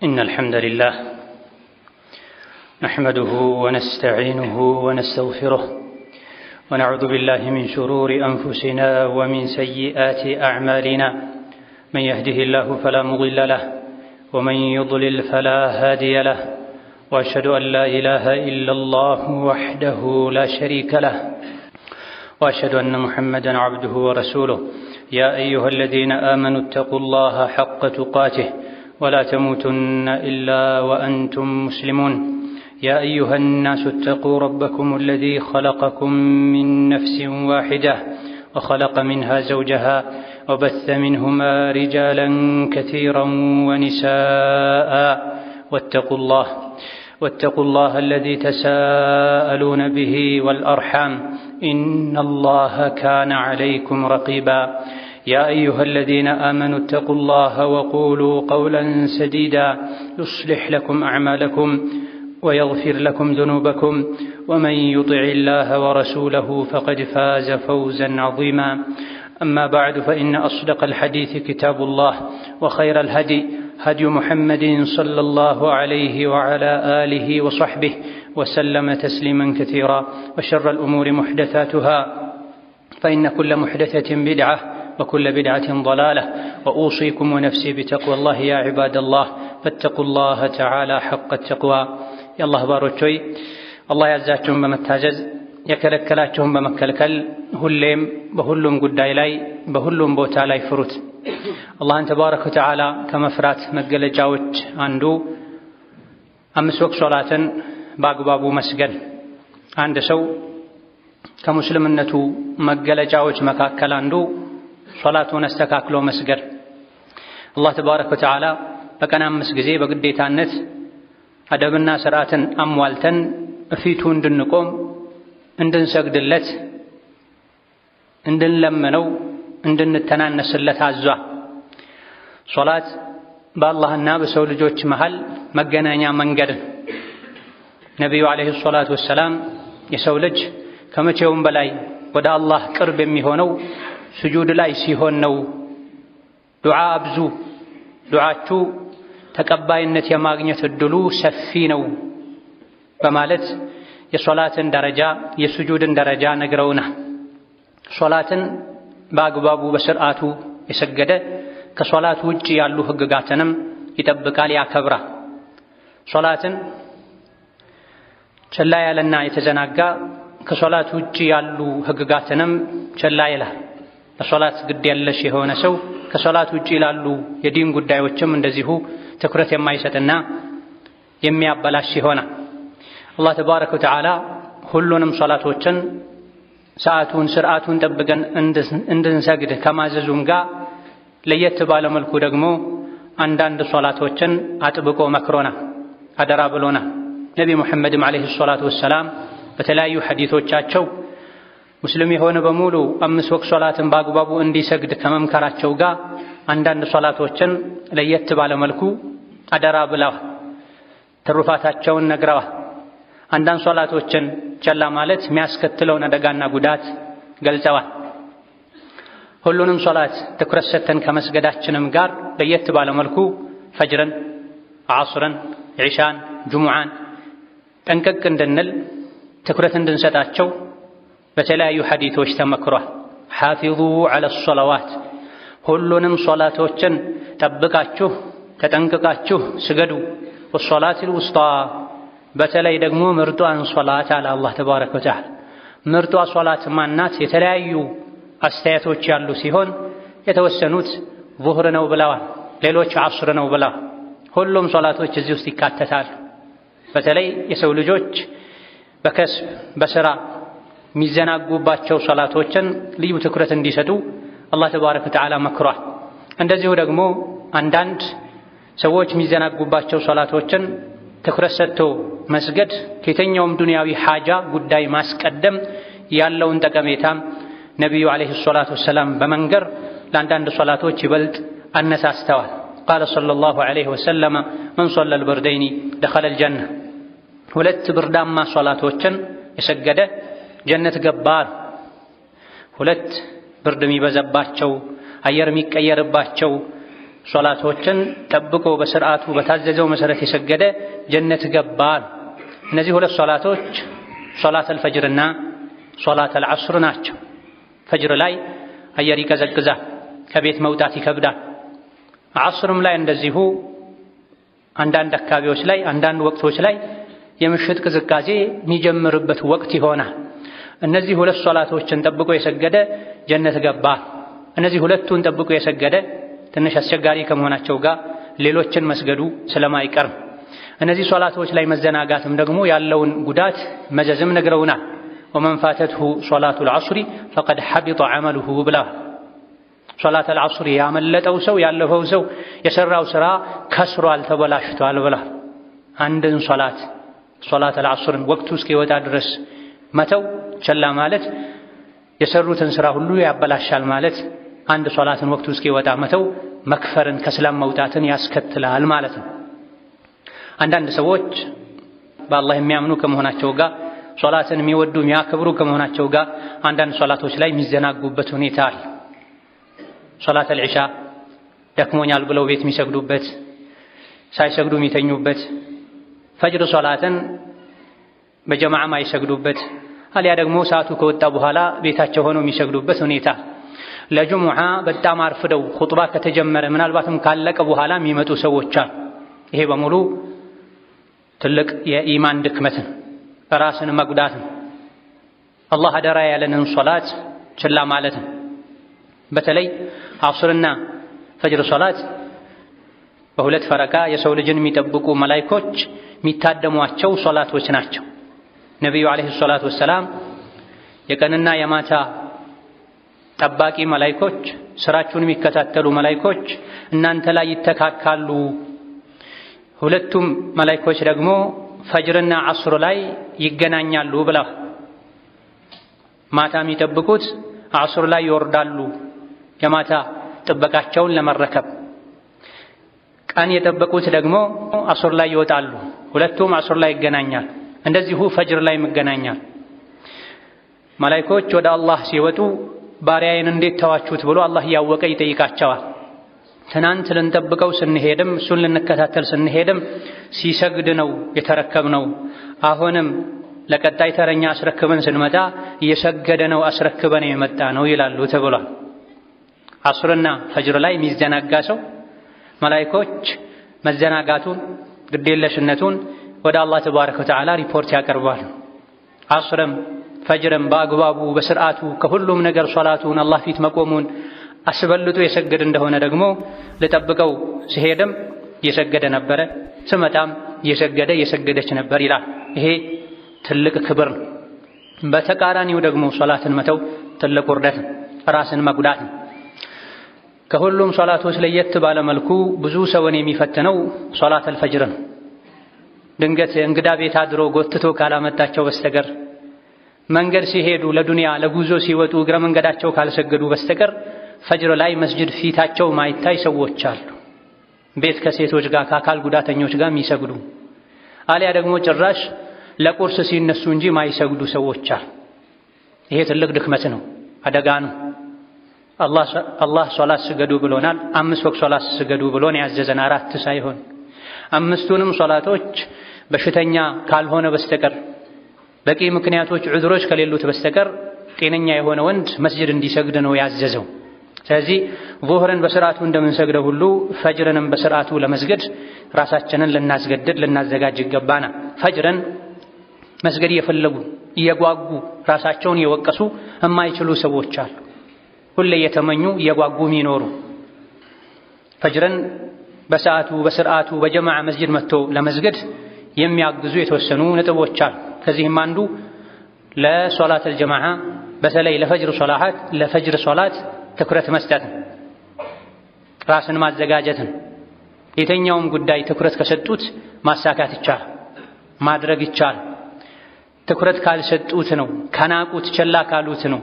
إن الحمد لله نحمده ونستعينه ونستغفره ونعوذ بالله من شرور أنفسنا ومن سيئات أعمالنا من يهده الله فلا مضل له ومن يضلل فلا هادي له وأشهد أن لا إله إلا الله وحده لا شريك له وأشهد أن محمدًا عبده ورسوله يا أيها الذين آمنوا اتقوا الله حق تقاته ولا تموتن إلا وأنتم مسلمون يا أيها الناس اتقوا ربكم الذي خلقكم من نفس واحدة وخلق منها زوجها وبث منهما رجالا كثيرا ونساء واتقوا الله الذي تساءلون به والأرحام إن الله كان عليكم رقيبا يا أيها الذين آمنوا اتقوا الله وقولوا قولا سديدا يصلح لكم أعمالكم ويغفر لكم ذنوبكم ومن يطع الله ورسوله فقد فاز فوزا عظيما أما بعد فإن أصدق الحديث كتاب الله وخير الهدي هدي محمد صلى الله عليه وعلى آله وصحبه وسلم تسليما كثيرا وشر الأمور محدثاتها فإن كل محدثة بدعة وكل بدعة ضلالة وأوصيكم ونفسي بتقوى الله يا عباد الله فاتقوا الله تعالى حق التقوى يا الله باروچوي الله ያዛችሁን በመታዘዝ የከለከላችሁን በመከልከል ሁሌም በሁሉም ጉዳይ ላይ በሁሉም ቦታ ላይ ፍሩት። አላህን ተባረከ ወተዓላ ከመፍራት መገለጫዎች አንዱ አምስት ወቅት ሶላትን በአግባቡ መስገድ። አንድ ሰው ከሙስሊምነቱ መገለጫዎች መካከል አንዱ ሶላቱን አስተካክሎ መስገድ። አላህ ተባረከ ወተዓላ በቀን 5 ጊዜ በግዴታነት አደብና ስርዓትን አሟልተን እፊቱ እንድንቆም እንድንሰግድለት እንድንለምነው እንድንተናነስለት አዟ። ሶላት በአላህና በሰው ልጆች መሃል መገናኛ መንገድ። ነቢዩ ዓለይሂ ሰላቱ ወሰላም የሰው ልጅ ከመቼውም በላይ ወደ አላህ ቅርብ የሚሆነው ስጁድ ላይ ሲሆን ነው፣ ዱዓ አብዙ፣ ዱዓችሁ ተቀባይነት የማግኘት እድሉ ሰፊ ነው በማለት የሶላትን ደረጃ የስጁድን ደረጃ ነግረውና ሶላትን በአግባቡ በስርዓቱ የሰገደ ከሶላት ውጪ ያሉ ህግጋትንም ይጠብቃል፣ ያከብራል። ሶላትን ቸላ ያለና የተዘናጋ ከሶላት ውጪ ያሉ ህግጋትንም ቸላ ይላል። ለሶላት ግድ ያለሽ የሆነ ሰው ከሶላት ውጪ ላሉ የዲን ጉዳዮችም እንደዚሁ ትኩረት የማይሰጥና የሚያበላሽ ይሆናል። አላህ ተባረከ ወተዓላ ሁሉንም ሶላቶችን ሰዓቱን ስርዓቱን ጠብቀን እንድንሰግድ ከማዘዙም ጋር ለየት ባለ መልኩ ደግሞ አንዳንድ ሶላቶችን አጥብቆ መክሮና አደራ ብሎና ነቢ ሙሐመድም ዓለይሂ ሰላቱ ወሰላም በተለያዩ ሐዲሶቻቸው ሙስሊም የሆነ በሙሉ 5 ወቅት ሶላትን በአግባቡ እንዲሰግድ ከመምከራቸው ጋር አንዳንድ ሶላቶችን ለየት ባለ መልኩ አደራ ብለዋል፣ ትሩፋታቸውን ነግረዋል። አንዳንድ ሶላቶችን ቸላ ማለት የሚያስከትለውን አደጋና ጉዳት ገልጸዋል። ሁሉንም ሶላት ትኩረት ሰጥተን ከመስገዳችንም ጋር ለየት ባለ መልኩ ፈጅርን፣ ዐስርን፣ ዒሻን፣ ጁሙዓን ጠንቀቅ እንድንል ትኩረት እንድንሰጣቸው በተለያዩ ሐዲሶች ተመክሯል። ሓፊዙ ዐለ ሶላዋት፣ ሁሉንም ሶላቶችን ጠብቃችሁ ተጠንቅቃችሁ ስገዱ። ወሶላቲል ውስጣ፣ በተለይ ደግሞ ምርጧን ሶላት አለ አላህ ተባረከ ወተዓላ። ምርጧ ሶላት ማናት? የተለያዩ አስተያየቶች ያሉ ሲሆን የተወሰኑት ዙህር ነው ብለዋል፣ ሌሎች ዐስር ነው ብለዋል። ሁሉም ሶላቶች እዚህ ውስጥ ይካተታሉ። በተለይ የሰው ልጆች በከስብ በስራ የሚዘናጉባቸው ሶላቶችን ልዩ ትኩረት እንዲሰጡ አላህ ተባረከ ወተዓላ መክሯል። እንደዚሁ ደግሞ አንዳንድ ሰዎች የሚዘናጉባቸው ሶላቶችን ትኩረት ሰጥቶ መስገድ ከየትኛውም ዱንያዊ ሓጃ ጉዳይ ማስቀደም ያለውን ጠቀሜታም ነቢዩ ዓለይሂ ሰላቱ ወሰላም በመንገር ለአንዳንድ ሶላቶች ይበልጥ አነሳስተዋል። ቃለ ሰለላሁ ዐለይሂ ወሰለም መን ሶለል በርደይኒ ደኸለል ጀነ፣ ሁለት ብርዳማ ሶላቶችን የሰገደ ጀነት ገባ። ሁለት ብርድ የሚበዛባቸው አየር የሚቀየርባቸው ሶላቶችን ጠብቆ በስርዓቱ በታዘዘው መሰረት የሰገደ ጀነት ገባ። እነዚህ ሁለት ሶላቶች ሶላተል ፈጅርና ሶላተል ዐስር ናቸው። ፈጅር ላይ አየር ይቀዘቅዛል፣ ከቤት መውጣት ይከብዳል። ዐስርም ላይ እንደዚሁ አንዳንድ አካባቢዎች ላይ አንዳንድ ወቅቶች ላይ የምሽት ቅዝቃዜ የሚጀምርበት ወቅት ይሆናል። እነዚህ ሁለት ሶላቶችን ጠብቆ የሰገደ ጀነት ገባ። እነዚህ ሁለቱን ጠብቆ የሰገደ ትንሽ አስቸጋሪ ከመሆናቸው ጋር ሌሎችን መስገዱ ስለማይቀርም እነዚህ ሶላቶች ላይ መዘናጋትም ደግሞ ያለውን ጉዳት መዘዝም ነግረውናል። ወመን ፋተትሁ ሶላቱል ዐስሪ ፈቀድ ሐቢጠ ዐመሉሁ ብላ ሶላተል ዐስሪ ያመለጠው ሰው ያለፈው ሰው የሰራው ስራ ከስሯል፣ ተበላሽቷል ብላ አንድን ሶላተል ዐስርን ወቅቱ እስኪወጣ ድረስ መተው ቸላ ማለት የሰሩትን ስራ ሁሉ ያበላሻል ማለት አንድ ሶላትን ወቅቱ እስኪወጣ መተው መክፈርን ከእስላም መውጣትን ያስከትላል ማለት ነው። አንዳንድ ሰዎች በአላህ የሚያምኑ ከመሆናቸው ጋር ሶላትን የሚወዱ የሚያከብሩ ከመሆናቸው ጋር አንዳንድ ሶላቶች ላይ የሚዘናጉበት ሁኔታ አለ። ሶላተል ዒሻ ደክሞኛል ብለው ቤት የሚሰግዱበት፣ ሳይሰግዱ የሚተኙበት፣ ፈጅር ሶላትን በጀማዓ ማይሰግዱበት፣ አሊያ ደግሞ ሰዓቱ ከወጣ በኋላ ቤታቸው ሆነው የሚሰግዱበት ሁኔታ፣ ለጁሙዓ በጣም አርፍደው ኹጥባ ከተጀመረ ምናልባትም ካለቀ በኋላ የሚመጡ ሰዎች አሉ። ይሄ በሙሉ ትልቅ የኢማን ድክመትን ራስን መጉዳትን አላህ አደራ ያለንን ሶላት ችላ ማለትን። በተለይ ዐስርና ፈጅር ሶላት በሁለት ፈረቃ የሰው ልጅን የሚጠብቁ መላኢኮች የሚታደሟቸው ሶላቶች ናቸው። ነቢዩ ዓለይሂ ሰላቱ ወሰላም የቀንና የማታ ጠባቂ መላኢኮች፣ ስራችሁን የሚከታተሉ መላኢኮች እናንተ ላይ ይተካካሉ። ሁለቱም መላኢኮች ደግሞ ፈጅርና ዐስር ላይ ይገናኛሉ ብላ ማታ የሚጠብቁት ዐስር ላይ ይወርዳሉ የማታ ጥበቃቸውን ለመረከብ። ቀን የጠበቁት ደግሞ ዐስር ላይ ይወጣሉ። ሁለቱም ዐስር ላይ ይገናኛል። እንደዚሁ ፈጅር ላይ ይገናኛል። መላኢኮች ወደ አላህ ሲወጡ ባሪያዬን እንዴት ተዋችሁት ብሎ አላህ እያወቀ ይጠይቃቸዋል። ትናንት ልንጠብቀው ስንሄድም እሱን ልንከታተል ስንሄድም ሲሰግድ ነው የተረከብነው። አሁንም ለቀጣይ ተረኛ አስረክበን ስንመጣ እየሰገደ ነው አስረክበን የመጣ ነው ይላሉ ተብሏል። ዐስርና ፈጅር ላይ የሚዘናጋ ሰው መላኢኮች መዘናጋቱን ግዴለሽነቱን ወደ አላህ ተባረከ ወተዓላ ሪፖርት ያቀርባሉ። ዐስርም ፈጅርም በአግባቡ በስርዓቱ ከሁሉም ነገር ሶላቱን አላህ ፊት መቆሙን አስበልጦ የሰገደ እንደሆነ ደግሞ ልጠብቀው ሲሄድም እየሰገደ ነበረ፣ ስመጣም እየሰገደች ነበር ይላል። ይሄ ትልቅ ክብር ነው። በተቃራኒው ደግሞ ሶላትን መተው ትልቅ ውርደት፣ ራስን መጉዳት ነው። ከሁሉም ሶላቶች ለየት ባለ መልኩ ብዙ ሰውን የሚፈትነው ሶላተል ፈጅር ነው። ድንገት እንግዳ ቤት አድሮ ጎትቶ ካላመጣቸው በስተቀር መንገድ ሲሄዱ ለዱንያ ለጉዞ ሲወጡ እግረ መንገዳቸው ካልሰገዱ በስተቀር ፈጅር ላይ መስጅድ ፊታቸው ማይታይ ሰዎች አሉ። ቤት ከሴቶች ጋር ከአካል ጉዳተኞች ጋር የሚሰግዱ አሊያ ደግሞ ጭራሽ ለቁርስ ሲነሱ እንጂ ማይሰግዱ ሰዎች አሉ። ይሄ ትልቅ ድክመት ነው፣ አደጋ ነው። አላህ ሶላት ስገዱ ብሎናል። 5 ወቅት ሶላት ስገዱ ብሎን ያዘዘን 4 ሳይሆን 5ቱንም ሶላቶች በሽተኛ ካልሆነ በስተቀር በቂ ምክንያቶች ዑዝሮች ከሌሉት በስተቀር ጤነኛ የሆነ ወንድ መስጅድ እንዲሰግድ ነው ያዘዘው። ስለዚህ ዙህርን በስርዓቱ እንደምንሰግደው ሁሉ ፈጅርንም በስርዓቱ ለመስገድ ራሳችንን ልናስገድድ ልናዘጋጅ ይገባናል። ፈጅርን መስገድ እየፈለጉ እየጓጉ ራሳቸውን እየወቀሱ የማይችሉ ሰዎች አሉ። ሁሌ እየተመኙ እየጓጉ የሚኖሩ ፈጅርን በሰዓቱ በስርዓቱ በጀማዓ መስጅድ መጥቶ ለመስገድ የሚያግዙ የተወሰኑ ነጥቦች አሉ። ከዚህም አንዱ ለሶላተል ጀማዓ በተለይ ለፈጅር ሶላት ትኩረት መስጠት፣ ራስን ማዘጋጀትን። የተኛውም ጉዳይ ትኩረት ከሰጡት ማሳካት ይቻላል፣ ማድረግ ይቻላል። ትኩረት ካልሰጡት ነው፣ ከናቁት ቸላ ካሉት ነው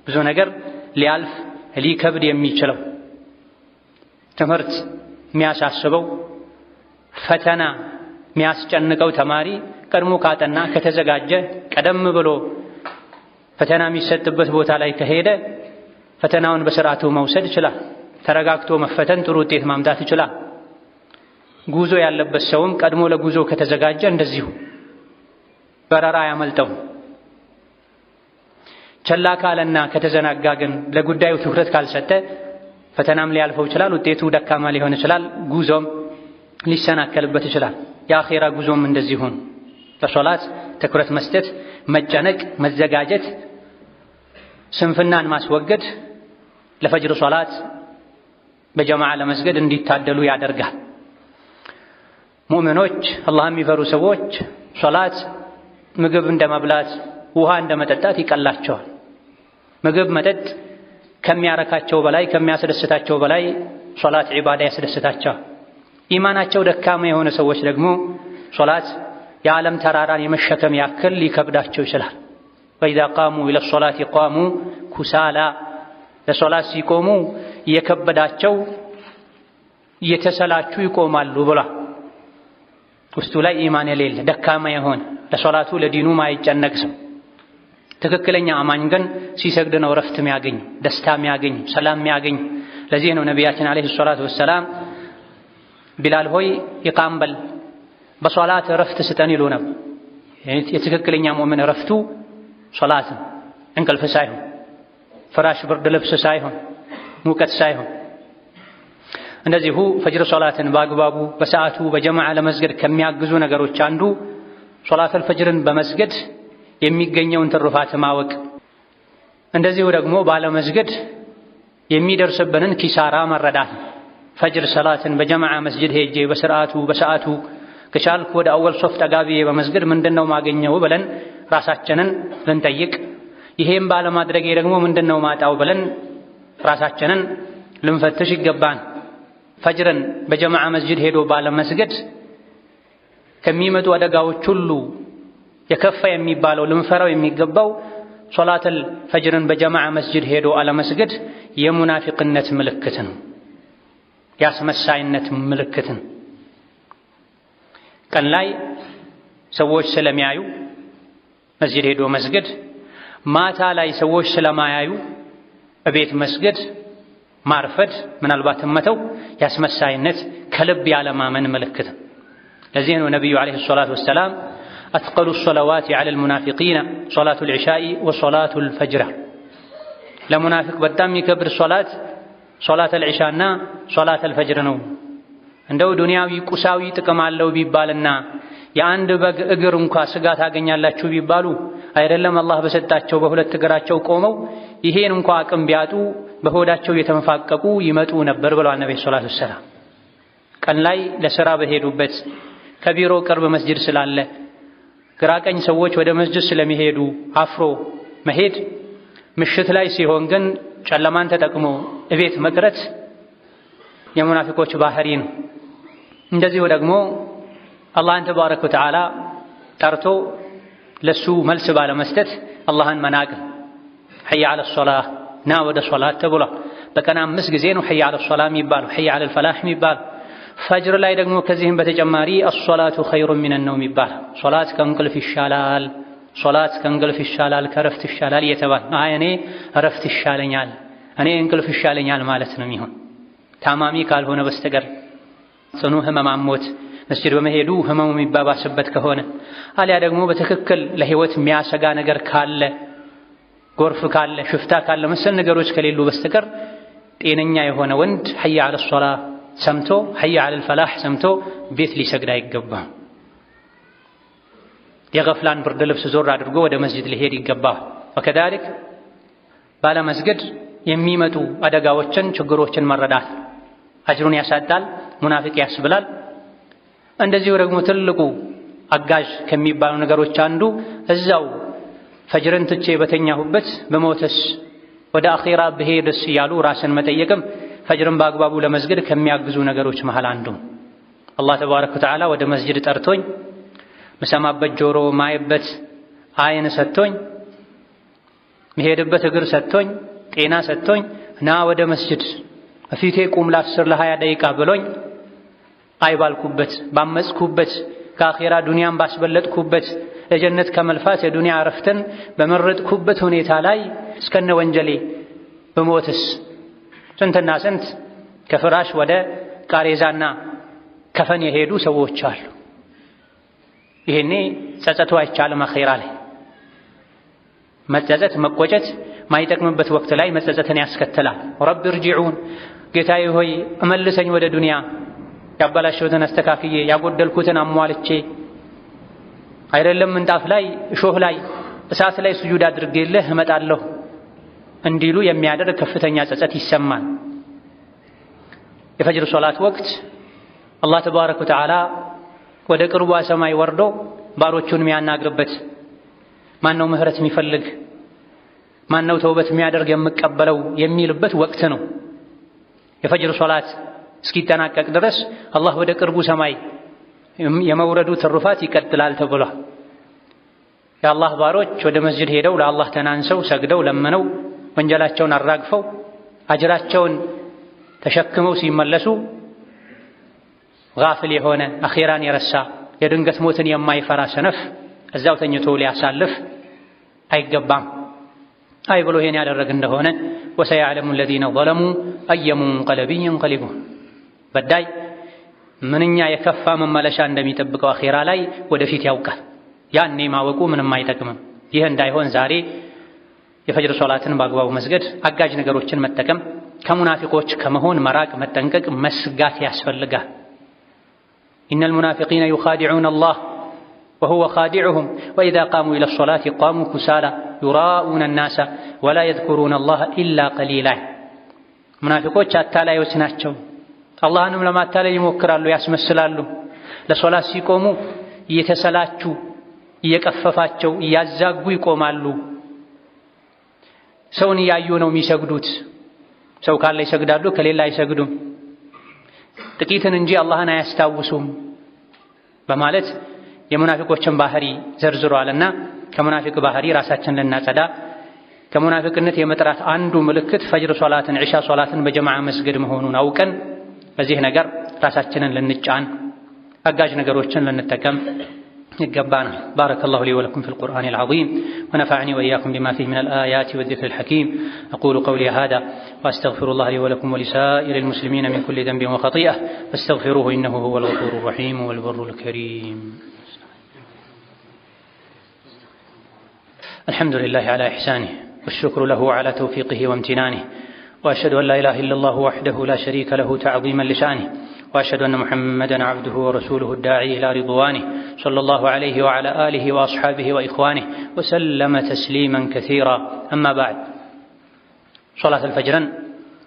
ብዙ ነገር ሊያልፍ ሊከብድ የሚችለው። ትምህርት የሚያሳስበው ፈተና የሚያስጨንቀው ተማሪ ቀድሞ ካጠና ከተዘጋጀ ቀደም ብሎ ፈተና የሚሰጥበት ቦታ ላይ ከሄደ ፈተናውን በስርዓቱ መውሰድ ይችላል። ተረጋግቶ መፈተን ጥሩ ውጤት ማምጣት ይችላል። ጉዞ ያለበት ሰውም ቀድሞ ለጉዞ ከተዘጋጀ እንደዚሁ በረራ ያመልጠው። ቸላ ካለና ከተዘናጋ ግን ለጉዳዩ ትኩረት ካልሰጠ ፈተናም ሊያልፈው ይችላል፣ ውጤቱ ደካማ ሊሆን ይችላል፣ ጉዞም ሊሰናከልበት ይችላል። የአኼራ ጉዞም እንደዚሁ ለሶላት ትኩረት መስጠት፣ መጨነቅ፣ መዘጋጀት፣ ስንፍናን ማስወገድ ለፈጅር ሶላት በጀማዓ ለመስገድ እንዲታደሉ ያደርጋል። ሙእሚኖች አላህን የሚፈሩ ሰዎች ሶላት ምግብ እንደመብላት ውሃ እንደመጠጣት ይቀላቸዋል። ምግብ መጠጥ ከሚያረካቸው በላይ ከሚያስደስታቸው በላይ ሶላት ዒባዳ ያስደስታቸዋል። ኢማናቸው ደካማ የሆነ ሰዎች ደግሞ ሶላት የዓለም ተራራን የመሸከም ያክል ሊከብዳቸው ይችላል። ወኢዛ ቃሙ ኢለ ሶላት ቃሙ ኩሳላ፣ ለሶላት ሲቆሙ እየከበዳቸው እየተሰላቹ ይቆማሉ ብሏል። ውስጡ ላይ ኢማን የሌለ ደካማ የሆነ ለሶላቱ ለዲኑ ማይጨነቅ ሰው። ትክክለኛ አማኝ ግን ሲሰግድ ነው ረፍት የሚያገኝ፣ ደስታ የሚያገኝ፣ ሰላም የሚያገኝ። ለዚህ ነው ነቢያችን ዓለይሂ ሰላቱ ወሰላም ቢላል ሆይ ኢቃም በል በሶላት ረፍት ስጠን ይሉ ነበር። የትክክለኛ ሙእሚን ረፍቱ ሶላት፣ እንቅልፍ ሳይሆን፣ ፍራሽ ብርድ ልብስ ሳይሆን፣ ሙቀት ሳይሆን። እንደዚሁ ፈጅር ሶላትን በአግባቡ በሰዓቱ በጀማዓ ለመስገድ ከሚያግዙ ነገሮች አንዱ ሶላተል ፈጅርን በመስገድ የሚገኘውን ትሩፋት ማወቅ፣ እንደዚሁ ደግሞ ባለመስገድ የሚደርስብንን ኪሳራ መረዳት። ፈጅር ሰላትን በጀማዓ መስጂድ ሄጄ በሰዓቱ ከቻልኩ ወደ አወል ሶፍ ጠጋቢዬ በመስገድ ምንድነው ማገኘው ብለን ራሳችንን ልንጠይቅ፣ ይሄም ባለማድረጌ ደግሞ ምንድነው ማጣው ብለን ራሳችንን ልንፈትሽ ይገባን። ፈጅርን በጀማዓ መስጂድ ሄዶ ባለመስገድ ከሚመጡ አደጋዎች ሁሉ የከፋ የሚባለው ልንፈራው የሚገባው ሶላተል ፈጅርን በጀማዓ መስጂድ ሄዶ አለመስገድ የሙናፊቅነት ምልክት ነው፣ የአስመሳይነት ምልክት ነው። ቀን ላይ ሰዎች ስለሚያዩ መስጂድ ሄዶ መስገድ፣ ማታ ላይ ሰዎች ስለማያዩ እቤት መስገድ፣ ማርፈድ፣ ምናልባት መተው የአስመሳይነት ከልብ ያለማመን ምልክት ነው። ለዚህ ነው ነቢዩ ዓለይሂ ሰላቱ ወሰላም አትቀሉ ሶላዋት ዐለል ሙናፊቂነ ሶላቱል ዒሻኢ ወሶላቱል ፈጅር፣ ለሙናፊቅ በጣም የሚከብድ ሶላተል ዒሻና ሶላተል ፈጅር ነው። እንደው ዱንያዊ ቁሳዊ ጥቅም አለው ቢባልና የአንድ በግ እግር እንኳ ስጋ ታገኛላችሁ ቢባሉ አይደለም አላህ በሰጣቸው በሁለት እግራቸው ቆመው ይሄን እንኳ አቅም ቢያጡ በሆዳቸው የተመፋቀቁ ይመጡ ነበር ብለዋል ነብዩ ሰለላሁ ዐለይሂ ወሰለም። ቀን ላይ ለሥራ በሄዱበት ከቢሮ ቅርብ መስጂድ ስላለ ግራቀኝ ሰዎች ወደ መስጂድ ስለሚሄዱ አፍሮ መሄድ፣ ምሽት ላይ ሲሆን ግን ጨለማን ተጠቅሞ እቤት መቅረት የሙናፊቆች ባህሪ ነው። እንደዚሁ ደግሞ አላህን ተባረከ ወተዓላ ጠርቶ ለሱ መልስ ባለመስጠት አላህን መናቅ። ሐይ ዐለ ሶላህ ና ወደ ሶላት ተብሏል። በቀን 5 ጊዜ ነው ሐይ ዐለ ሶላህ የሚባለው፣ ሐይ ዐለ ፈላህ የሚባለው። ፈጅር ላይ ደግሞ ከዚህም በተጨማሪ አሶላቱ ኸይሩን ሚነ ነውም ይባላል። ሶላት ከእንቅልፍ ይሻላል፣ ሶላት ከእንቅልፍ ይሻላል፣ ከረፍት ይሻላል እየተባለ እኔ ረፍት ይሻለኛል፣ እኔ እንቅልፍ ይሻለኛል ማለት ነው የሚሆን ታማሚ ካልሆነ በስተቀር ጽኑ ህመም አሞት መስጂድ በመሄዱ ህመሙ የሚባባስበት ከሆነ አሊያ ደግሞ በትክክል ለህይወት የሚያሰጋ ነገር ካለ፣ ጎርፍ ካለ፣ ሽፍታ ካለ፣ መሰል ነገሮች ከሌሉ በስተቀር ጤነኛ የሆነ ወንድ ሐይ ዐለ ሶላህ ሰምቶ ሐይ ዐለ ፈላህ ሰምቶ ቤት ሊሰግድ አይገባም። የገፍላን ብርድ ልብስ ዞር አድርጎ ወደ መስጂድ ሊሄድ ይገባል። ወከዛሊክ ባለመስገድ የሚመጡ አደጋዎችን ችግሮችን መረዳት አጅሩን ያሳጣል፣ ሙናፊቅ ያስብላል። እንደዚሁ ደግሞ ትልቁ አጋዥ ከሚባሉ ነገሮች አንዱ እዛው ፈጅርን ትቼ በተኛሁበት በሞተስ ወደ አኺራ ብሄድስ እያሉ ራስን መጠየቅም ፈጅርን በአግባቡ ለመስገድ ከሚያግዙ ነገሮች መሃል አንዱ። አላህ ተባረከ ወተዓላ ወደ መስጂድ ጠርቶኝ መሰማበት ጆሮ ማየበት አይን ሰጥቶኝ መሄድበት እግር ሰጥቶኝ ጤና ሰጥቶኝ ና ወደ መስጂድ በፊቴ ቁም ለ10 ለ20 ደቂቃ ብሎኝ አይባልኩበት ባመጽኩበት ከአኺራ ዱንያን ባስበለጥኩበት ለጀነት ከመልፋት የዱንያ አረፍተን በመረጥኩበት ሁኔታ ላይ እስከነ ወንጀሌ በሞትስ ስንትና ስንት ከፍራሽ ወደ ቃሬዛና ከፈን የሄዱ ሰዎች አሉ። ይሄኔ ጸጸቱ አይቻልም። አኺራ ላይ መጸጸት መቆጨት ማይጠቅምበት ወቅት ላይ መጸጸትን ያስከትላል። ረቢ እርጂዑን ጌታዬ ሆይ እመልሰኝ ወደ ዱንያ፣ ያበላሸሁትን አስተካክዬ ያጎደልኩትን አሟልቼ አይደለም ምንጣፍ ላይ እሾህ ላይ እሳት ላይ ስጁድ አድርጌልህ እመጣለሁ እንዲሉ የሚያደርግ ከፍተኛ ጸጸት ይሰማል። የፈጅር ሶላት ወቅት አላህ ተባረከ ወተዓላ ወደ ቅርቧ ሰማይ ወርዶ ባሮቹን የሚያናግርበት፣ ማነው ምህረት የሚፈልግ፣ ማነው ተውበት የሚያደርግ የምቀበለው የሚልበት ወቅት ነው። የፈጅር ሶላት እስኪጠናቀቅ ድረስ አላህ ወደ ቅርቡ ሰማይ የመውረዱ ትሩፋት ይቀጥላል ተብሏል። የአላህ ባሮች ወደ መስጂድ ሄደው ለአላህ ተናንሰው ሰግደው ለመነው ወንጀላቸውን አራግፈው አጅራቸውን ተሸክመው ሲመለሱ ጋፍል የሆነ አኺራን የረሳ የድንገት ሞትን የማይፈራ ሰነፍ እዛው ተኝቶ ሊያሳልፍ አይገባም። አይ ብሎ ይሄን ያደረግ እንደሆነ ወሰያዕለሙ الذين ظلموا أي منقلب ينقلبون በዳይ ምንኛ የከፋ መመለሻ እንደሚጠብቀው አኺራ ላይ ወደፊት ያውቃል። ያኔ ማወቁ ምንም አይጠቅምም። ይህ እንዳይሆን ዛሬ የፈጅር ሶላትን በአግባቡ መስገድ፣ አጋዥ ነገሮችን መጠቀም፣ ከሙናፊቆች ከመሆን መራቅ፣ መጠንቀቅ፣ መስጋት ያስፈልጋል። ኢነል ሙናፊቂነ ዩኻዲዑነ አላህ ወሁወ ኻዲዑሁም ወኢዛ ቃሙ ኢለ ሶላቲ ቃሙ ኩሳላ ዩራኡነ ናሰ ወላ የዝኩሩነ አላህ ኢላ ቀሊላ። ሙናፊቆች አታላዮች ናቸው። አላህንም ለማታለል ይሞክራሉ፣ ያስመስላሉ። ለሶላት ሲቆሙ እየተሰላቹ እየቀፈፋቸው እያዛጉ ይቆማሉ። ሰውን እያዩ ነው የሚሰግዱት። ሰው ካለ ይሰግዳሉ፣ ከሌላ አይሰግዱም። ጥቂትን እንጂ አላህን አያስታውሱም በማለት የሙናፊቆችን ባህሪ ዘርዝሯልና ከሙናፊቅ ባህሪ ራሳችንን ልናጸዳ፣ ከሙናፊቅነት የመጥራት አንዱ ምልክት ፈጅር ሶላትን ዒሻ ሶላትን በጀማዓ መስገድ መሆኑን አውቀን በዚህ ነገር ራሳችንን ልንጫን፣ አጋዥ ነገሮችን ልንጠቀም يقبانا. بارك الله لي ولكم في القرآن العظيم ونفعني وإياكم بما فيه من الآيات والذكر الحكيم. أقول قولي هذا وأستغفر الله لي ولكم ولسائر المسلمين من كل ذنب وخطيئة فاستغفروه إنه هو الغفور الرحيم والبر الكريم. الحمد لله على إحسانه والشكر له على توفيقه وامتنانه، وأشهد أن لا إله إلا الله وحده لا شريك له تعظيما لشأنه، وأشهد أن محمدًا عبده ورسوله الداعي إلى رضوانه صلى الله عليه وعلى آله وأصحابه وإخوانه وسلم تسليما كثيرا. أما بعد، صلاة الفجر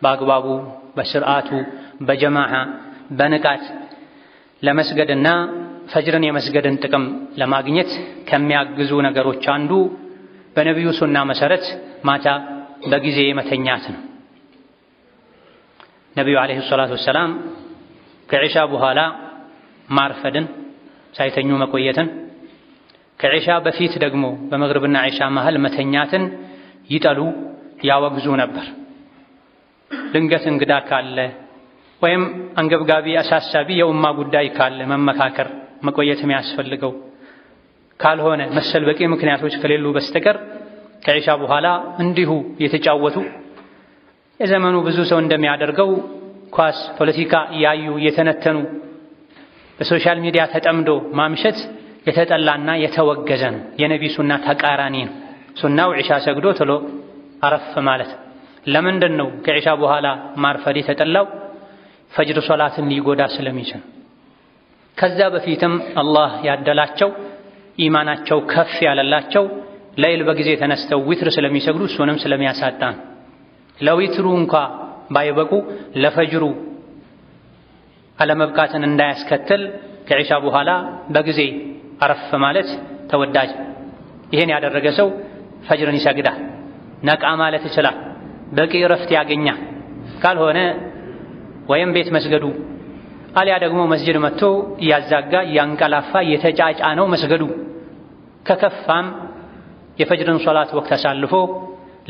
بأقبابه بسرعاته بجماعة بنكات لمسجدنا فجرا يمسجد تكم لما قنيت كم يعجزون قروت شاندو بنبي سنة مسرت ماتا بجزء متنياتنا. نبي عليه الصلاة والسلام ከዒሻ በኋላ ማርፈድን ሳይተኙ መቆየትን፣ ከዒሻ በፊት ደግሞ በመግሪብና ዒሻ መሃል መተኛትን ይጠሉ ያወግዙ ነበር። ድንገት እንግዳ ካለ ወይም አንገብጋቢ አሳሳቢ የኡማ ጉዳይ ካለ መመካከር መቆየት የሚያስፈልገው ካልሆነ መሰል በቂ ምክንያቶች ከሌሉ በስተቀር ከዒሻ በኋላ እንዲሁ የተጫወቱ የዘመኑ ብዙ ሰው እንደሚያደርገው ኳስ ፖለቲካ እያዩ እየተነተኑ በሶሻል ሚዲያ ተጠምዶ ማምሸት የተጠላና የተወገዘ ነው። የነቢ ሱና ተቃራኒ ነው። ሱናው ዒሻ ሰግዶ ቶሎ አረፍ ማለት። ለምንድን ነው ከዒሻ በኋላ ማርፈድ የተጠላው? ፈጅር ሶላትን ሊጎዳ ስለሚችል። ከዛ በፊትም አላህ ያደላቸው ኢማናቸው ከፍ ያለላቸው ለይል በጊዜ ተነስተው ዊትር ስለሚሰግዱ እሱንም ስለሚያሳጣን ለዊትሩ እንኳ ባይበቁ ለፈጅሩ አለመብቃትን እንዳያስከትል ከዒሻ በኋላ በጊዜ አረፍ ማለት ተወዳጅ። ይሄን ያደረገ ሰው ፈጅርን ይሰግዳል፣ ነቃ ማለት ይችላል፣ በቂ ረፍት ያገኛል። ካልሆነ ወይም ቤት መስገዱ አሊያ ደግሞ መስጂድ መጥቶ እያዛጋ እያንቀላፋ የተጫጫነው መስገዱ ከከፋም የፈጅርን ሶላት ወቅት አሳልፎ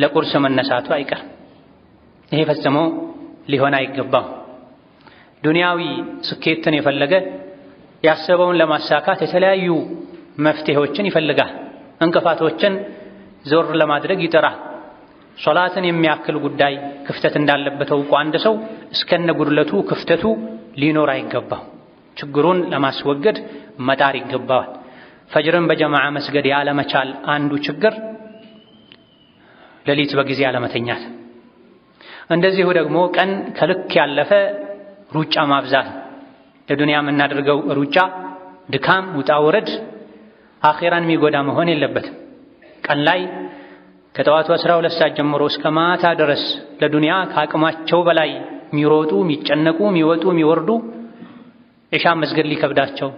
ለቁርስ መነሳቱ አይቀርም። ይሄ ፈጽሞ ሊሆን አይገባም። ዱንያዊ ስኬትን የፈለገ ያሰበውን ለማሳካት የተለያዩ መፍትሄዎችን ይፈልጋል። እንቅፋቶችን ዞር ለማድረግ ይጥራል። ሶላትን የሚያክል ጉዳይ ክፍተት እንዳለበት አውቆ አንድ ሰው እስከነ ጉድለቱ ክፍተቱ ሊኖር አይገባው። ችግሩን ለማስወገድ መጣር ይገባዋል። ፈጅርን በጀማዓ መስገድ ያለመቻል አንዱ ችግር ሌሊት በጊዜ ያለመተኛት፣ እንደዚሁ ደግሞ ቀን ከልክ ያለፈ ሩጫ ማብዛት። ለዱንያ የምናደርገው ሩጫ ድካም፣ ውጣ ውረድ አኺራን የሚጎዳ መሆን የለበትም። ቀን ላይ ከጠዋቱ 12 ሰዓት ጀምሮ እስከ ማታ ድረስ ለዱንያ ከአቅማቸው በላይ የሚሮጡ የሚጨነቁ የሚወጡ የሚወርዱ ኢሻ መስገድ ሊከብዳቸው፣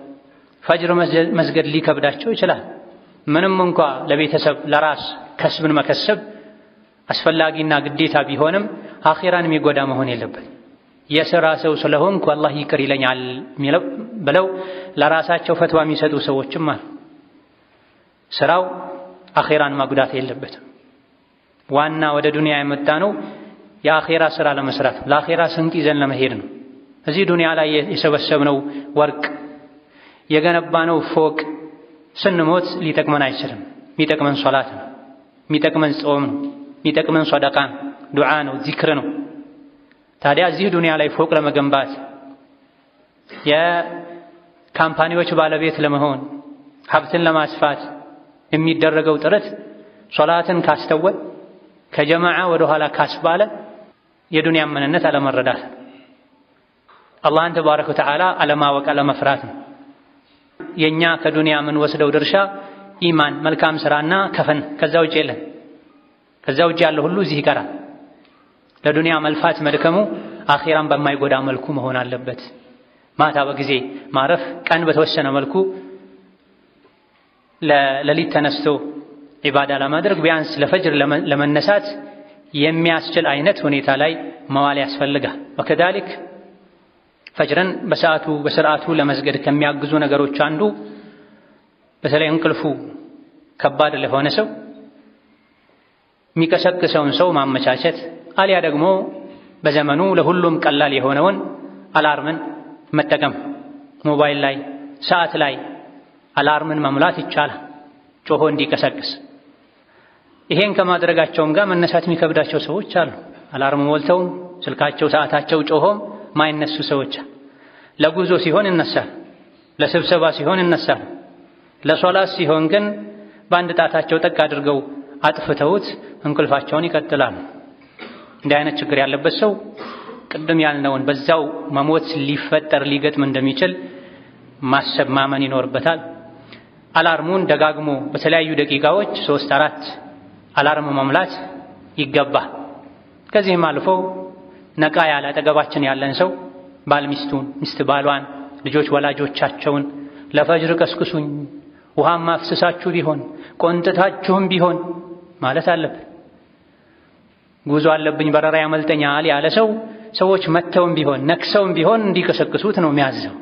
ፈጅር መስገድ ሊከብዳቸው ይችላል። ምንም እንኳ ለቤተሰብ ለራስ ከስብን መከሰብ አስፈላጊና ግዴታ ቢሆንም አኺራን የሚጎዳ መሆን የለበት። የሥራ ሰው ስለሆንኩ አላህ ይቅር ይለኛል ብለው ለራሳቸው ፈትዋ የሚሰጡ ሰዎችም አሉ። ስራው አኺራን ማጉዳት የለበትም። ዋና ወደ ዱንያ የመጣ ነው የአኺራ ስራ ለመስራት ለአኺራ ስንቅ ይዘን ለመሄድ ነው። እዚህ ዱንያ ላይ የሰበሰብነው ወርቅ የገነባነው ፎቅ ስንሞት ሊጠቅመን አይችልም። የሚጠቅመን ሶላት ነው፣ የሚጠቅመን ጾም ነው፣ የሚጠቅመን ሰደቃ ነው፣ ዱዓ ነው፣ ዚክር ነው። ታዲያ እዚህ ዱንያ ላይ ፎቅ ለመገንባት የካምፓኒዎች ባለቤት ለመሆን ሀብትን ለማስፋት የሚደረገው ጥረት ሶላትን ካስተወ ከጀማዓ ወደ ኋላ ካስባለ የዱንያን ምንነት አለመረዳት፣ አላህን ተባረከ ወተዓላ አለማወቅ አለመፍራት ነው። የኛ ከዱንያ ምን ወስደው ድርሻ ኢማን፣ መልካም ስራና ከፈን፣ ከዛ ውጭ የለም። ከዛ ውጭ ያለው ሁሉ እዚህ ይቀራል። ለዱንያ መልፋት መድከሙ አኺራን በማይጎዳ መልኩ መሆን አለበት። ማታ በጊዜ ማረፍ፣ ቀን በተወሰነ መልኩ ለሌሊት ተነስቶ ዒባዳ ለማድረግ ቢያንስ ለፈጅር ለመነሳት የሚያስችል አይነት ሁኔታ ላይ መዋል ያስፈልጋል። ወከዛሊክ ፈጅርን በሰዓቱ በስርዓቱ ለመስገድ ከሚያግዙ ነገሮች አንዱ በተለይ እንቅልፉ ከባድ ለሆነ ሰው የሚቀሰቅሰውን ሰው ማመቻቸት፣ አሊያ ደግሞ በዘመኑ ለሁሉም ቀላል የሆነውን አላርምን መጠቀም። ሞባይል ላይ ሰዓት ላይ አላርምን መሙላት ይቻላል፣ ጮሆ እንዲቀሰቅስ። ይሄን ከማድረጋቸውም ጋር መነሳት የሚከብዳቸው ሰዎች አሉ። አላርም ሞልተውም ስልካቸው ሰዓታቸው ጮሆም ማይነሱ ሰዎች። ለጉዞ ሲሆን ይነሳል፣ ለስብሰባ ሲሆን ይነሳል። ለሶላት ሲሆን ግን በአንድ ጣታቸው ጠቅ አድርገው አጥፍተውት እንቅልፋቸውን ይቀጥላሉ። እንዲህ አይነት ችግር ያለበት ሰው ቅድም ያልነውን በዛው መሞት ሊፈጠር ሊገጥም እንደሚችል ማሰብ ማመን ይኖርበታል። አላርሙን ደጋግሞ በተለያዩ ደቂቃዎች 3-4 አላርም መሙላት ይገባል። ከዚህም አልፎ ነቃ ያለ አጠገባችን ያለን ሰው ባል ሚስቱን፣ ሚስት ባሏን፣ ልጆች ወላጆቻቸውን ለፈጅር ቀስቅሱኝ፣ ውሃም ማፍሰሳችሁ ቢሆን ቆንጥታችሁም ቢሆን ማለት አለብን። ጉዞ አለብኝ በረራ ያመልጠኛል ያለ ሰው ሰዎች መተውም ቢሆን ነክሰውም ቢሆን እንዲቀሰቅሱት ነው የሚያዘው።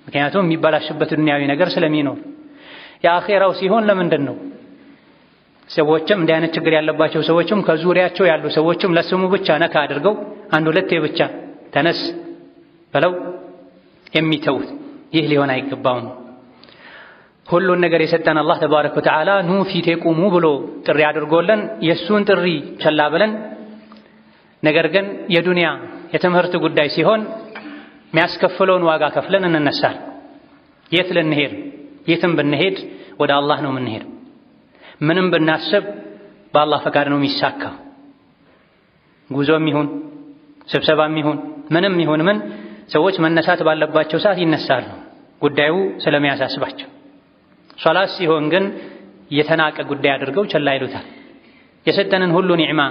ምክንያቱም የሚበላሽበት ዱንያዊ ነገር ስለሚኖር። የአኼራው ሲሆን ለምንድን ነው ሰዎችም እንዲህ አይነት ችግር ያለባቸው ሰዎችም ከዙሪያቸው ያሉ ሰዎችም ለስሙ ብቻ ነካ አድርገው አንድ ሁለቴ ብቻ ተነስ ብለው የሚተውት? ይህ ሊሆን አይገባውም። ሁሉን ነገር የሰጠን አላህ ተባረከ ወተዓላ ኑ ፊቴ ቁሙ ብሎ ጥሪ አድርጎልን የእሱን ጥሪ ቸላ ብለን ነገር ግን የዱንያ የትምህርት ጉዳይ ሲሆን የሚያስከፍለውን ዋጋ ከፍለን እንነሳል። የት ልንሄድ? የትም ብንሄድ ወደ አላህ ነው የምንሄድ። ምንም ብናስብ በአላህ ፈቃድ ነው የሚሳካው። ጉዞም ይሁን ስብሰባም ይሁን ምንም ይሁን ምን ሰዎች መነሳት ባለባቸው ሰዓት ይነሳሉ፣ ጉዳዩ ስለሚያሳስባቸው። ሶላት ሲሆን ግን የተናቀ ጉዳይ አድርገው ቸላ ይሉታል። የሰጠንን ሁሉ ኒዕማ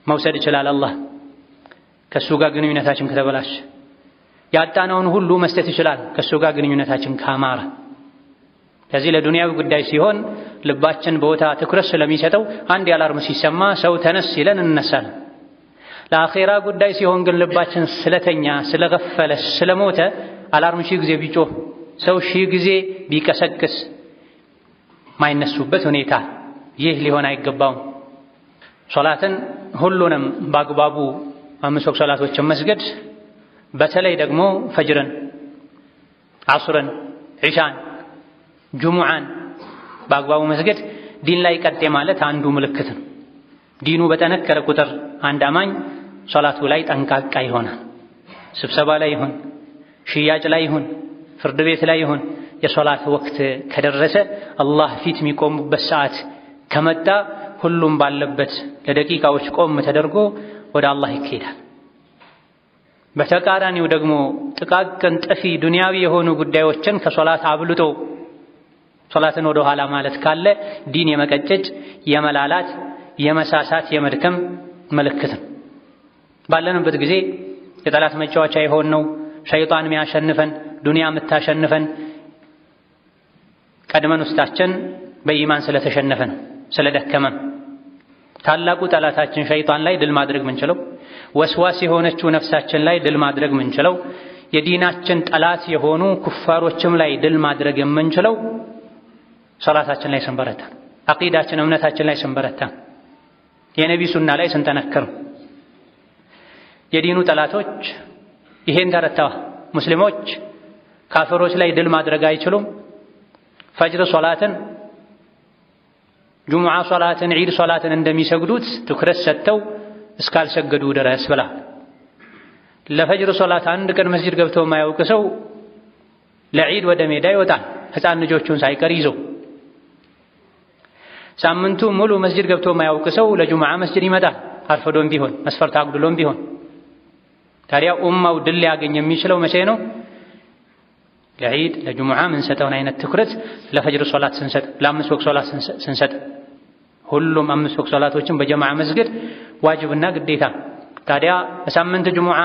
መውሰድ ይችላል አላህ ከሱ ጋር ግንኙነታችን ከተበላሽ። ያጣነውን ሁሉ መስጠት ይችላል ከሱ ጋር ግንኙነታችን ካማረ። ከዚህ ለዱንያዊ ጉዳይ ሲሆን ልባችን ቦታ ትኩረት ስለሚሰጠው አንድ የአላርም ሲሰማ ሰው ተነስ ሲለን እንነሳለን። ለአኼራ ጉዳይ ሲሆን ግን ልባችን ስለተኛ ስለገፈለ ስለሞተ አላርም ሺህ ጊዜ ቢጮህ ሰው ሺህ ጊዜ ቢቀሰቅስ ማይነሱበት ሁኔታ ይህ ሊሆን አይገባውም። ሶላትን ሁሉንም በአግባቡ 5 ወቅት ሶላቶችን መስገድ፣ በተለይ ደግሞ ፈጅርን፣ ዐስርን፣ ዒሻን፣ ጁሙዓን በአግባቡ መስገድ ዲን ላይ ቀጤ ማለት አንዱ ምልክት ነው። ዲኑ በጠነከረ ቁጥር አንድ አማኝ ሶላቱ ላይ ጠንቃቃ ይሆናል። ስብሰባ ላይ ይሁን ሽያጭ ላይ ይሁን ፍርድ ቤት ላይ ይሁን የሶላት ወቅት ከደረሰ አላህ ፊት የሚቆሙበት ሰዓት ከመጣ ሁሉም ባለበት ለደቂቃዎች ቆም ተደርጎ ወደ አላህ ይኬዳል። በተቃራኒው ደግሞ ጥቃቅን ጠፊ ዱንያዊ የሆኑ ጉዳዮችን ከሶላት አብልጦ ሶላትን ወደ ኋላ ማለት ካለ ዲን የመቀጨጭ የመላላት የመሳሳት የመድከም ምልክት ነው። ባለንበት ጊዜ የጠላት መጫወቻ የሆነው ሸይጣን የሚያሸንፈን ዱንያ የምታሸንፈን ቀድመን ውስጣችን በኢማን ስለተሸነፈ ነው፣ ስለደከመ። ታላቁ ጠላታችን ሸይጣን ላይ ድል ማድረግ ምንችለው ወስዋስ የሆነችው ነፍሳችን ላይ ድል ማድረግ ምንችለው የዲናችን ጠላት የሆኑ ኩፋሮችም ላይ ድል ማድረግ የምንችለው ሶላታችን ላይ ስንበረታ፣ አቂዳችን እምነታችን ላይ ስንበረታ፣ የነቢ ሱና ላይ ስንጠነክር። የዲኑ ጠላቶች ይሄን ተረተዋል። ሙስሊሞች ካፊሮች ላይ ድል ማድረግ አይችሉም። ፈጅር ሶላትን፣ ጁሙዓ ሶላትን፣ ዒድ ሶላትን እንደሚሰግዱት ትኩረት ሰጥተው እስካልሰገዱ ድረስ ብላ ለፈጅር ሶላት አንድ ቀን መስጂድ ገብቶ የማያውቅ ሰው ለዒድ ወደ ሜዳ ይወጣል፣ ሕፃን ልጆቹን ሳይቀር ይዞ። ሳምንቱ ሙሉ መስጂድ ገብቶ የማያውቅ ሰው ለጁሙዓ መስጂድ ይመጣል፣ አርፍዶም ቢሆን መስፈርት አጉድሎም ቢሆን። ታዲያ ኡማው ድል ሊያገኝ የሚችለው መቼ ነው? ለዒድ ለጁሙዓ ምንሰጠውን አይነት ትኩረት ለፈጅር ሶላት ስንሰጥ፣ ለአምስት ወቅት ሶላት ስንሰጥ፣ ሁሉም አምስት ወቅት ሶላቶችን በጀማዓ መስገድ ዋጅብና ግዴታ። ታዲያ በሳምንት ጁሙዓ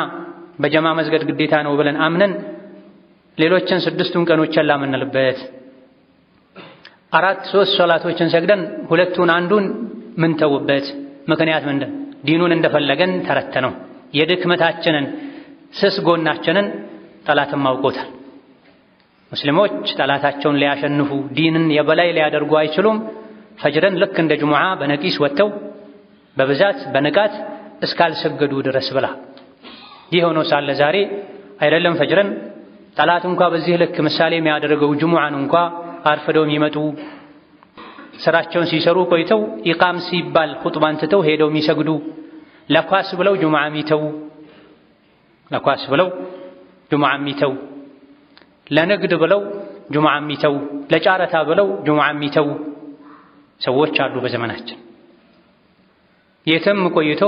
በጀማዓ መስገድ ግዴታ ነው ብለን አምነን ሌሎችን ስድስቱን ቀኖች ቸላ የምንልበት፣ ሶስት ሶላቶችን ሰግደን ሁለቱን አንዱን ምንተውበት ምክንያት ምንድን? ዲኑን እንደፈለገን ተረተነው። የድክመታችንን ስስ ጎናችንን ጠላትም አውቆታል። ሙስሊሞች ጠላታቸውን ሊያሸንፉ ዲንን የበላይ ሊያደርጉ አይችሉም ፈጅርን ልክ እንደ ጁሙዓ በነቂስ ወጥተው በብዛት በንቃት እስካልሰገዱ ድረስ ብላ። ይህ ሆኖ ሳለ ዛሬ አይደለም ፈጅርን ጠላት እንኳ በዚህ ልክ ምሳሌ የሚያደርገው ጁሙዓን እንኳ አርፍደው የሚመጡ ስራቸውን ሲሰሩ ቆይተው ኢቃም ሲባል ኹጥባን ትተው ሄደው የሚሰግዱ፣ ለኳስ ብለው ጁሙዓ የሚተው፣ ለኳስ ብለው ጁሙዓ የሚተው፣ ለንግድ ብለው ጁሙዓ የሚተው፣ ለጫረታ ብለው ጁሙዓ የሚተው ሰዎች አሉ በዘመናችን። የትም ቆይቶ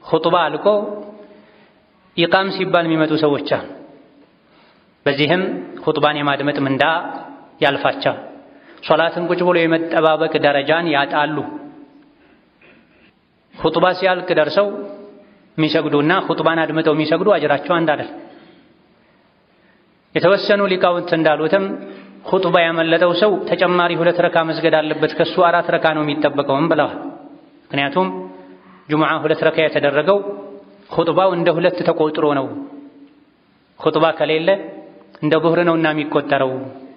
ኹጥባ አልቆ ኢቃም ሲባል የሚመጡ ሰዎች አሉ። በዚህም ኹጥባን የማድመጥ ምንዳ ያልፋቸው፣ ሶላትን ቁጭ ብሎ የመጠባበቅ ደረጃን ያጣሉ። ኹጥባ ሲያልቅ ደርሰው የሚሰግዱና ኹጥባን አድምጠው የሚሰግዱ አጅራቸው አንድ አይደል። የተወሰኑ ሊቃውንት እንዳሉትም ኹጥባ ያመለጠው ሰው ተጨማሪ 2 ረካ መስገድ አለበት፣ ከሱ 4 ረካ ነው የሚጠበቀውም ብለዋል። ምክንያቱም ጁሙዓ 2 ረካ የተደረገው ኹጥባው እንደ 2 ተቆጥሮ ነው። ኹጥባ ከሌለ እንደ ዙህር ነውና የሚቆጠረው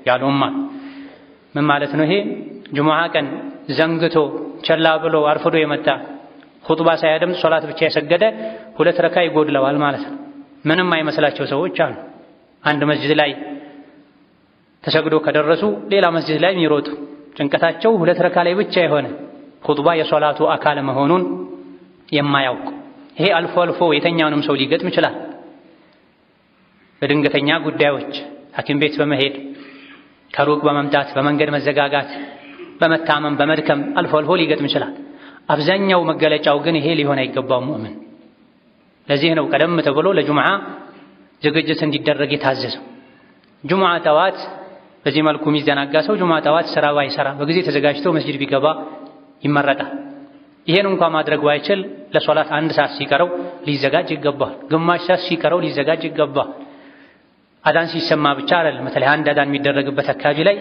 ያሉማ። ምን ማለት ነው ይሄ? ጁሙዓ ቀን ዘንግቶ ቸላ ብሎ አርፍዶ የመጣ ኹጥባ ሳያደምጥ ሶላት ብቻ የሰገደ 2 ረካ ይጎድለዋል ማለት ነው። ምንም አይመስላቸው ሰዎች አሉ። አንድ መስጂድ ላይ ተሰግዶ ከደረሱ ሌላ መስጂድ ላይ የሚሮጡ፣ ጭንቀታቸው 2 ረካ ላይ ብቻ የሆነ ኹጥባ የሶላቱ አካል መሆኑን የማያውቁ። ይሄ አልፎ አልፎ የተኛውንም ሰው ሊገጥም ይችላል። በድንገተኛ ጉዳዮች ሐኪም ቤት በመሄድ ከሩቅ በመምጣት በመንገድ መዘጋጋት፣ በመታመም በመድከም አልፎ አልፎ ሊገጥም ይችላል። አብዛኛው መገለጫው ግን ይሄ ሊሆን አይገባውም ሙእምን። ለዚህ ነው ቀደም ተብሎ ለጁሙዓ ዝግጅት እንዲደረግ የታዘዘው። ጁሙዓ ጠዋት በዚህ መልኩ የሚዘናጋ ሰው ጁሙዓ ጠዋት ስራ ባይሰራ በጊዜ ተዘጋጅቶ መስጂድ ቢገባ ይመረጣል። ይሄን እንኳን ማድረግ ባይችል ለሶላት 1 ሰዓት ሲቀረው ሊዘጋጅ ይገባል። ግማሽ ሰዓት ሲቀረው ሊዘጋጅ ይገባል። አዳን ሲሰማ ብቻ አይደለም። በተለይ አንድ አዳን የሚደረግበት አካባቢ ላይ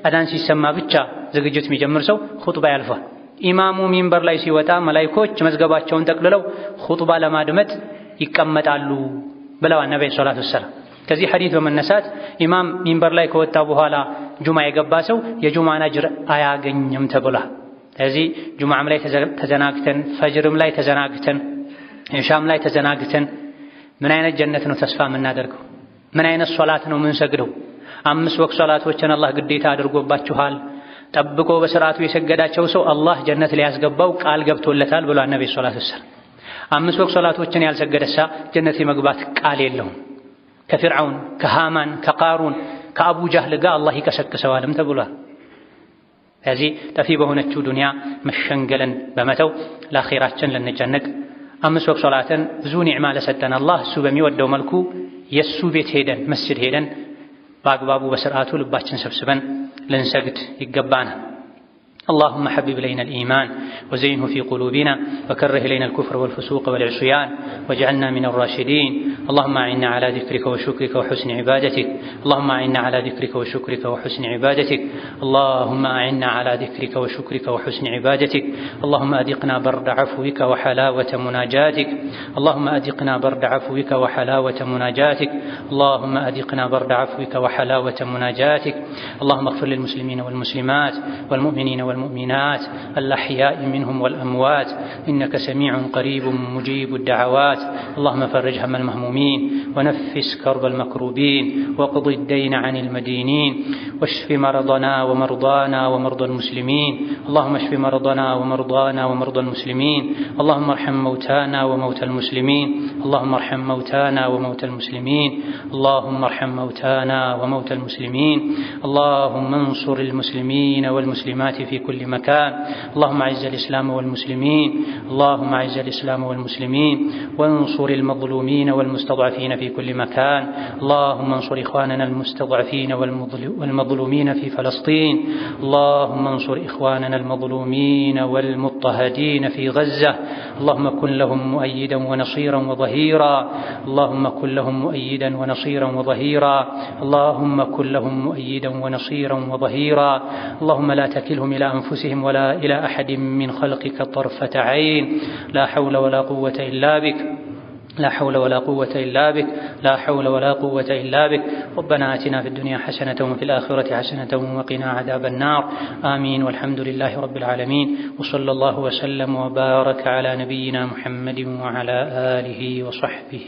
አዳን ሲሰማ ብቻ ዝግጅት የሚጀምር ሰው ኹጥባ ያልፋል። ኢማሙ ሚንበር ላይ ሲወጣ መላእክቶች መዝገባቸውን ጠቅልለው ኹጥባ ለማድመጥ ይቀመጣሉ ብለዋል ነብዩ ሰለላሁ ዐለይሂ ወሰለም። ከዚህ ሐዲስ በመነሳት ኢማም ሚንበር ላይ ከወጣ በኋላ ጁሙዓ የገባ ሰው የጁሙዓን አጅር አያገኝም ተብሏል። ስለዚህ ጁሙዓም ላይ ተዘናግተን፣ ፈጅርም ላይ ተዘናግተን፣ ኢሻም ላይ ተዘናግተን ምን አይነት ጀነት ነው ተስፋ የምናደርገው? ምን አይነት ሶላት ነው የምንሰግደው? 5 ወቅት ሶላቶችን አላህ ግዴታ አድርጎባችኋል። ጠብቆ በስርዓቱ የሰገዳቸው ሰው አላህ ጀነት ሊያስገባው ቃል ገብቶለታል ብሏል ነብዩ ሰለላሁ ዐለይሂ ወሰለም። 5 ወቅት ሶላቶችን ያልሰገደሳ ጀነት የመግባት ቃል የለውም። ከፊርዓውን ከሃማን ከቃሩን ከአቡ ጃህል ጋር አላህ ይቀሰቅሰዋልም ተብሏል። ስለዚህ ጠፊ በሆነችው ዱንያ መሸንገልን በመተው ለአኺራችን ልንጨነቅ 5 ወቅት ሶላትን ብዙ ኒዕማ ለሰጠን አላህ እሱ በሚወደው መልኩ የሱ ቤት ሄደን መስጂድ ሄደን በአግባቡ በስርዓቱ ልባችን ሰብስበን ልንሰግድ ይገባናል። اللهم حبب إلينا الإيمان وزينه في قلوبنا وكره إلينا الكفر والفسوق والعصيان واجعلنا من الراشدين. اللهم أعنا على ذكرك وشكرك وحسن عبادتك. اللهم أعنا على ذكرك وشكرك وحسن عبادتك. اللهم أعنا على ذكرك وشكرك وحسن عبادتك. اللهم أذقنا برد عفوك وحلاوة مناجاتك. اللهم أذقنا برد عفوك وحلاوة مناجاتك. اللهم أذقنا برد عفوك وحلاوة مناجاتك. اللهم اغفر للمسلمين والمسلمات والمؤمنين والمؤمنات الأحياء منهم والأموات إنك سميع قريب مجيب الدعوات. اللهم فرج هم المهمومين ونفس كرب المكروبين وقض الدين عن المدينين واشف مرضنا ومرضانا ومرضى المسلمين. اللهم اشف مرضنا ومرضانا ومرضى المسلمين. اللهم ارحم موتانا وموتى المسلمين. اللهم ارحم موتانا وموتى المسلمين. اللهم ارحم موتانا وموتى المسلمين. اللهم انصر المسلمين والمسلمات في كل مكان. اللهم اعز الإسلام والمسلمين. اللهم اعز الإسلام والمسلمين وانصر المظلومين والمستضعفين في كل مكان. اللهم انصر إخواننا المستضعفين والمظلومين في فلسطين. اللهم انصر إخواننا المظلومين والمضطهدين في غزة. اللهم كن لهم مؤيدا ونصيرا وظهيرا. اللهم كن لهم مؤيدا ونصيرا وظهيرا. اللهم كن لهم مؤيدا ونصيرا وظهيرا. اللهم لا تكلهم إلى أنفسهم ولا إلى أحد من خلقك طرفة عين. لا حول ولا قوة إلا بك. لا حول ولا قوة إلا بك. لا حول ولا قوة إلا بك. ربنا آتنا في الدنيا حسنة وفي الآخرة حسنة وقنا عذاب النار. آمين والحمد لله رب العالمين. وصلى الله وسلم وبارك على نبينا محمد وعلى آله وصحبه.